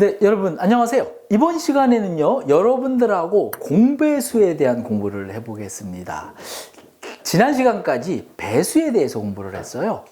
네, 여러분 안녕하세요. 이번 시간에는요, 여러분들하고 공배수에 대한 공부를 해보겠습니다. 지난 시간까지 배수에 대해서 공부를 했어요.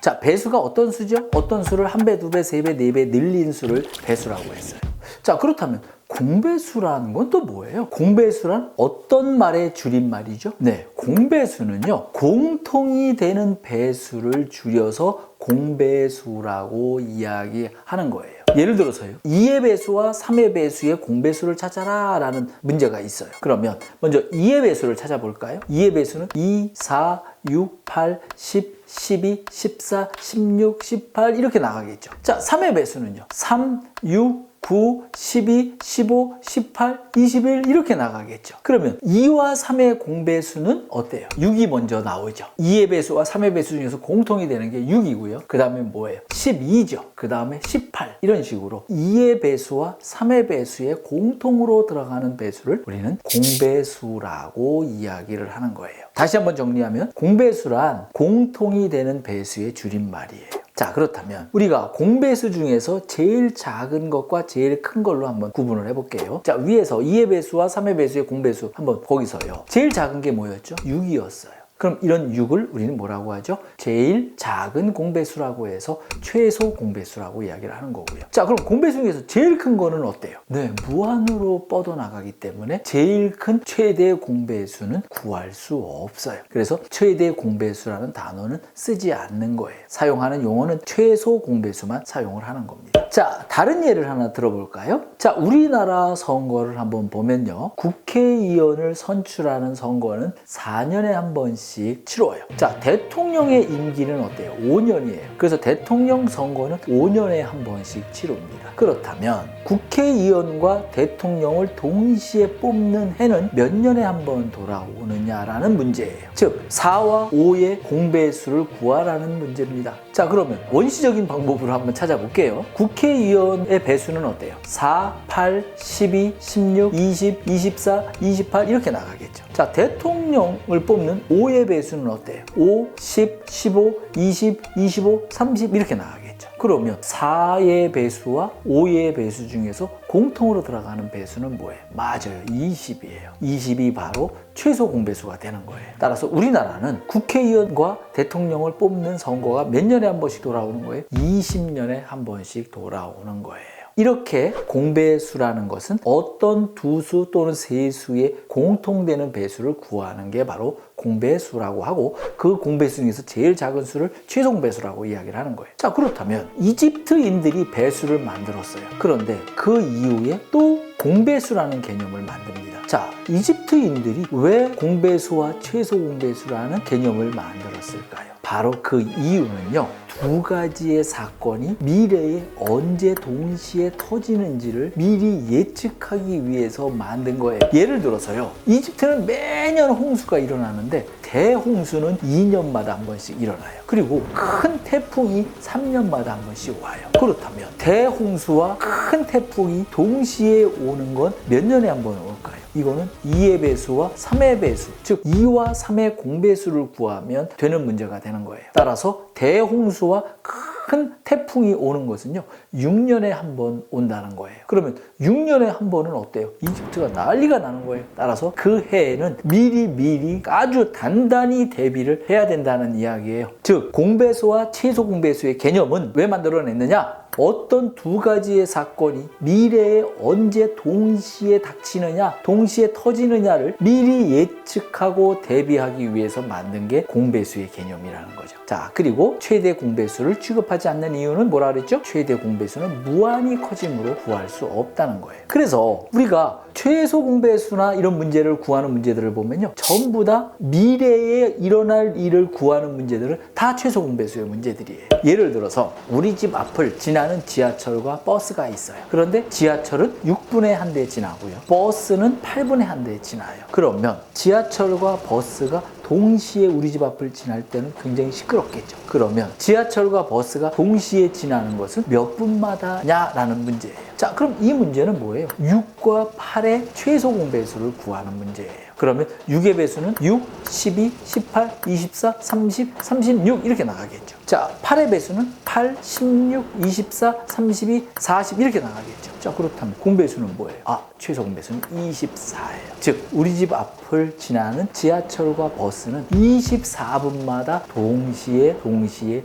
자, 배수가 어떤 수죠? 어떤 수를 한 배, 두 배, 세 배, 네 배 늘린 수를 배수라고 했어요. 자, 그렇다면 공배수라는 건 또 뭐예요? 공배수란 어떤 말의 줄임말이죠? 네, 공배수는요, 공통이 되는 배수를 줄여서 공배수라고 이야기하는 거예요. 예를 들어서요, 2의 배수와 3의 배수의 공배수를 찾아라 라는 문제가 있어요. 그러면 먼저 2의 배수를 찾아볼까요? 2의 배수는 2, 4, 6, 8, 10, 12, 14, 16, 18 이렇게 나가겠죠. 자, 3의 배수는요, 3, 6, 9, 12, 15, 18, 21 이렇게 나가겠죠. 그러면 2와 3의 공배수는 어때요? 6이 먼저 나오죠. 2의 배수와 3의 배수 중에서 공통이 되는 게 6이고요. 그 다음에 뭐예요? 12죠. 그 다음에 18 이런 식으로 2의 배수와 3의 배수에 공통으로 들어가는 배수를 우리는 공배수라고 이야기를 하는 거예요. 다시 한번 정리하면 공배수란 공통이 되는 배수의 줄임말이에요. 자, 그렇다면 우리가 공배수 중에서 제일 작은 것과 제일 큰 걸로 한번 구분을 해볼게요. 자, 위에서 2의 배수와 3의 배수의 공배수 한번 거기서요, 제일 작은 게 뭐였죠? 6이었어요. 그럼 이런 6을 우리는 뭐라고 하죠? 제일 작은 공배수라고 해서 최소 공배수라고 이야기를 하는 거고요. 자, 그럼 공배수 중에서 제일 큰 거는 어때요? 네, 무한으로 뻗어나가기 때문에 제일 큰 최대 공배수는 구할 수 없어요. 그래서 최대 공배수라는 단어는 쓰지 않는 거예요. 사용하는 용어는 최소 공배수만 사용을 하는 겁니다. 자, 다른 예를 하나 들어볼까요? 자, 우리나라 선거를 한번 보면요, 국회의원을 선출하는 선거는 4년에 한 번씩 치러요. 자, 대통령의 임기는 어때요? 5년이에요. 그래서 대통령 선거는 5년에 한 번씩 치릅니다. 그렇다면 국회의원과 대통령을 동시에 뽑는 해는 몇 년에 한 번 돌아오느냐라는 문제예요. 즉 4와 5의 공배수를 구하라는 문제입니다. 자, 그러면 원시적인 방법으로 한번 찾아볼게요. 국회의원의 배수는 어때요? 4, 8, 12, 16, 20, 24, 28 이렇게 나가겠죠. 자, 대통령을 뽑는 5의 배수는 어때요? 5, 10, 15, 20, 25, 30 이렇게 나가겠죠. 그러면 4의 배수와 5의 배수 중에서 공통으로 들어가는 배수는 뭐예요? 맞아요, 20이에요. 20이 바로 최소 공배수가 되는 거예요. 따라서 우리나라는 국회의원과 대통령을 뽑는 선거가 몇 년에 한 번씩 돌아오는 거예요? 20년에 한 번씩 돌아오는 거예요. 이렇게 공배수라는 것은 어떤 두 수 또는 세 수의 공통되는 배수를 구하는 게 바로 공배수라고 하고, 그 공배수 중에서 제일 작은 수를 최소 공배수라고 이야기를 하는 거예요. 자, 그렇다면 이집트인들이 배수를 만들었어요. 그런데 그 이후에 또 공배수라는 개념을 만듭니다. 자, 이집트인들이 왜 공배수와 최소 공배수라는 개념을 만들었을까요? 바로 그 이유는요, 두 가지의 사건이 미래에 언제 동시에 터지는지를 미리 예측하기 위해서 만든 거예요. 예를 들어서요, 이집트는 매년 홍수가 일어나는데 대홍수는 2년마다 한 번씩 일어나요. 그리고 큰 태풍이 3년마다 한 번씩 와요. 그렇다면 대홍수와 큰 태풍이 동시에 오는 건 몇 년에 한 번 올까요? 이거는 2의 배수와 3의 배수, 즉 2와 3의 공배수를 구하면 되는 문제가 되는 거예요. 따라서 대홍수와 큰 태풍이 오는 것은요, 6년에 한 번 온다는 거예요. 그러면 6년에 한 번은 어때요? 이집트가 난리가 나는 거예요. 따라서 그 해에는 미리 아주 단단히 대비를 해야 된다는 이야기예요. 즉 공배수와 최소 공배수의 개념은 왜 만들어냈느냐? 어떤 두 가지의 사건이 미래에 언제 동시에 닥치느냐, 동시에 터지느냐를 미리 예측하고 대비하기 위해서 만든 게 공배수의 개념이라는 거죠. 자, 그리고 최대 공배수를 취급하지 않는 이유는 뭐라 그랬죠? 최대 공배수는 무한히 커짐으로 구할 수 없다는 거예요. 그래서 우리가 최소 공배수나 이런 문제를 구하는 문제들을 보면요, 전부 다 미래에 일어날 일을 구하는 문제들은 다 최소 공배수의 문제들이에요. 예를 들어서 우리 집 앞을 지나는 지하철과 버스가 있어요. 그런데 지하철은 6분에 한 대 지나고요, 버스는 8분에 한 대 지나요. 그러면 지하철과 버스가 동시에 우리 집 앞을 지날 때는 굉장히 시끄럽겠죠. 그러면 지하철과 버스가 동시에 지나는 것은 몇 분마다냐라는 문제예요. 자, 그럼 이 문제는 뭐예요? 6과 8의 최소 공배수를 구하는 문제예요. 그러면 6의 배수는 6, 12, 18, 24, 30, 36 이렇게 나가겠죠. 자, 8의 배수는 8, 16, 24, 32, 40 이렇게 나가겠죠. 자, 그렇다면 공배수는 뭐예요? 최소 공배수는 24예요. 즉, 우리 집 앞을 지나는 지하철과 버스는 24분마다 동시에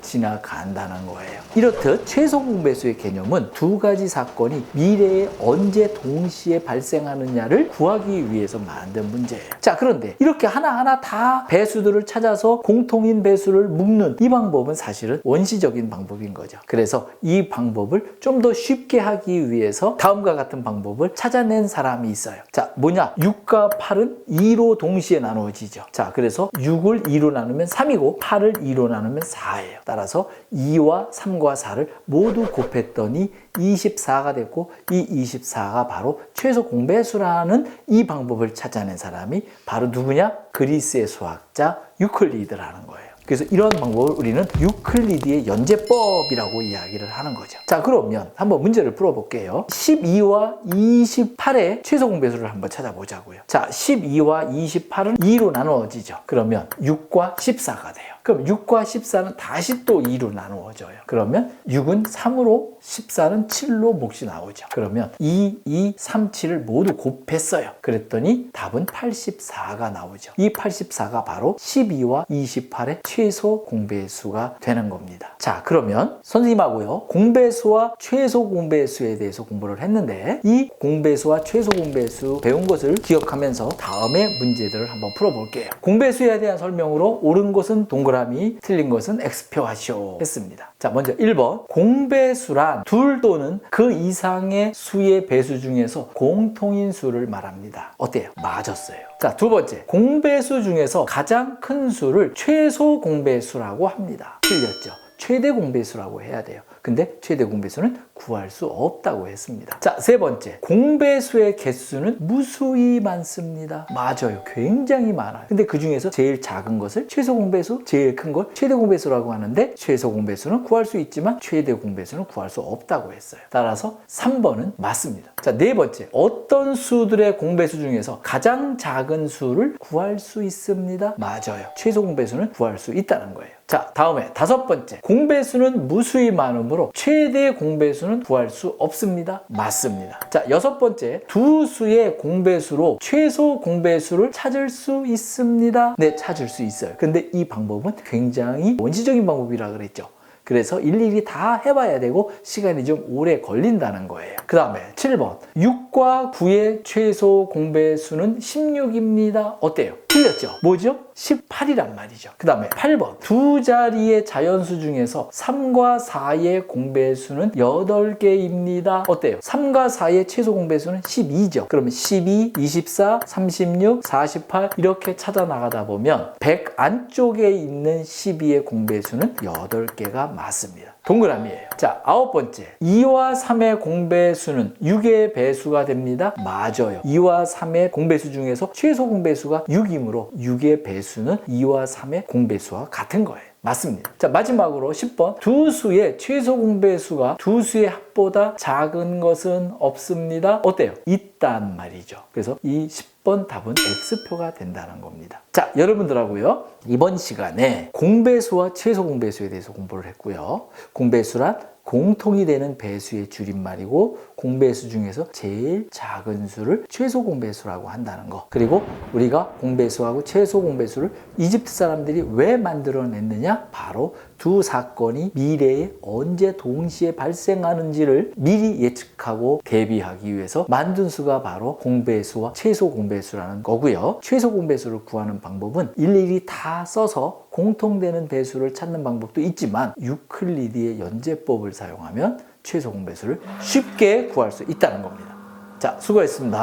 지나간다는 거예요. 이렇듯 최소 공배수의 개념은 두 가지 사건이 미래에 언제 동시에 발생하느냐를 구하기 위해서 만든 문제예요. 자, 그런데 이렇게 하나하나 다 배수들을 찾아서 공통인 배수를 묶는 이 방법은 사실은 원시적인 방법인 거죠. 그래서 이 방법을 좀 더 쉽게 하기 위해서 다음과 같은 방법을 찾아낸 사람이 있어요. 자, 뭐냐? 6과 8은 2로 동시에 나누어지죠. 자, 그래서 6을 2로 나누면 3이고 8을 2로 나누면 4예요. 따라서 2와 3과 4를 모두 곱했더니 24가 됐고, 이 24가 바로 최소 공배수라는 이 방법을 찾아낸 사람이 바로 누구냐? 그리스의 수학자 유클리드라는 거예요. 그래서 이런 방법을 우리는 유클리드의 연제법이라고 이야기를 하는 거죠. 자, 그러면 한번 문제를 풀어볼게요. 12와 28의 최소 공배수를 한번 찾아보자고요. 자, 12와 28은 2로 나누어지죠. 그러면 6과 14가 돼요. 그럼 6과 14는 다시 또 2로 나누어져요. 그러면 6은 3으로, 14는 7로 몫이 나오죠. 그러면 2, 2, 3, 7을 모두 곱했어요. 그랬더니 답은 84가 나오죠. 이 84가 바로 12와 28의 최소 공배수가 되는 겁니다. 자, 그러면 선생님하고요, 공배수와 최소 공배수에 대해서 공부를 했는데, 이 공배수와 최소 공배수 배운 것을 기억하면서 다음의 문제들을 한번 풀어볼게요. 공배수에 대한 설명으로 옳은 것은 동그라미, 틀린 것은 X표 하시오 했습니다. 자, 먼저 1번. 공배수란 둘 또는 그 이상의 수의 배수 중에서 공통인 수를 말합니다. 어때요? 맞았어요. 자, 두 번째. 공배수 중에서 가장 큰 수를 최소 공배수라고 합니다. 틀렸죠. 최대 공배수라고 해야 돼요. 근데 최대 공배수는 구할 수 없다고 했습니다. 자, 세 번째. 공배수의 개수는 무수히 많습니다. 맞아요. 굉장히 많아요. 근데 그 중에서 제일 작은 것을 최소 공배수, 제일 큰 걸 최대 공배수라고 하는데, 최소 공배수는 구할 수 있지만 최대 공배수는 구할 수 없다고 했어요. 따라서 3번은 맞습니다. 자, 네 번째. 어떤 수들의 공배수 중에서 가장 작은 수를 구할 수 있습니다. 맞아요. 최소 공배수는 구할 수 있다는 거예요. 자, 다음에 다섯 번째. 공배수는 무수히 많으므로 최대 공배수는 구할 수 없습니다. 맞습니다. 자, 여섯 번째. 두 수의 공배수로 최소 공배수를 찾을 수 있습니다. 네, 찾을 수 있어요. 근데 이 방법은 굉장히 원시적인 방법이라 그랬죠. 그래서 일일이 다 해봐야 되고 시간이 좀 오래 걸린다는 거예요. 그 다음에 7번. 6과 9의 최소 공배수는 16입니다. 어때요? 틀렸죠? 뭐죠? 18이란 말이죠. 그 다음에 8번. 두 자리의 자연수 중에서 3과 4의 공배수는 8개입니다. 어때요? 3과 4의 최소 공배수는 12죠. 그러면 12, 24, 36, 48 이렇게 찾아 나가다 보면 100 안쪽에 있는 12의 공배수는 8개가 맞습니다. 동그라미예요. 자, 아홉 번째. 2와 3의 공배수는 6의 배수가 됩니다. 맞아요. 2와 3의 공배수 중에서 최소 공배수가 6이므로 6의 배수는 2와 3의 공배수와 같은 거예요. 맞습니다. 자, 마지막으로 10번. 두 수의 최소 공배수가 두 수의 합보다 작은 것은 없습니다. 어때요? 있단 말이죠. 그래서 이 10번 답은 X표가 된다는 겁니다. 자, 여러분들하고요, 이번 시간에 공배수와 최소 공배수에 대해서 공부를 했고요. 공배수란 공통이 되는 배수의 줄임말이고, 공배수 중에서 제일 작은 수를 최소 공배수라고 한다는 거. 그리고 우리가 공배수하고 최소 공배수를 이집트 사람들이 왜 만들어냈느냐? 바로 두 사건이 미래에 언제 동시에 발생하는지를 미리 예측하고 대비하기 위해서 만든 수가 바로 공배수와 최소 공배수라는 거고요. 최소 공배수를 구하는 방법은 일일이 다 써서 공통되는 배수를 찾는 방법도 있지만, 유클리드의 연제법을 사용하면 최소 공배수를 쉽게 구할 수 있다는 겁니다. 자, 수고했습니다.